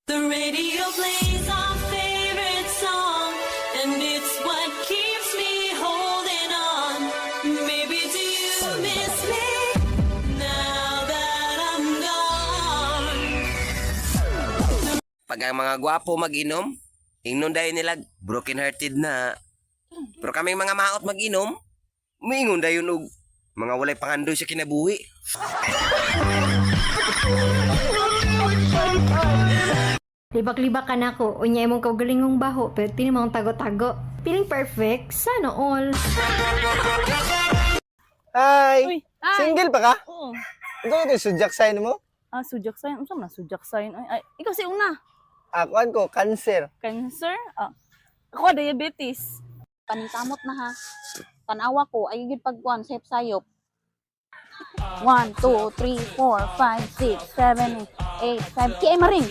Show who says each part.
Speaker 1: The radio plays our favorite song, and it's what keeps me holding on. Maybe do you miss me now that I'm gone?
Speaker 2: Pag ang mga gwapo mag-inom, ingnon dahil nila broken hearted na. Pero kaming mga maot mag-inom, maingon dayon og mga walay pangandoy sa kinabuhi.
Speaker 3: Libak-libak ka na ko, unya imong kaugalingong baho, pero tinimang tago-tago. Feeling perfect, sana all.
Speaker 4: Hi!
Speaker 5: Uy, hi.
Speaker 4: Single pa ka?
Speaker 5: Oo.
Speaker 4: Ikaw ito, sudyak sign mo?
Speaker 5: Sujak sign. Unsa man sujak sign? Ay, ikaw si una.
Speaker 4: Akuan ko, cancer.
Speaker 5: Cancer? Ako diabetes.
Speaker 6: Panitamot na ha. Tanawa ko, ay gid pagkuan sayop sayop. 1, 2, 3, 4, 5, 6, 7, 8, 5. Kaya maring.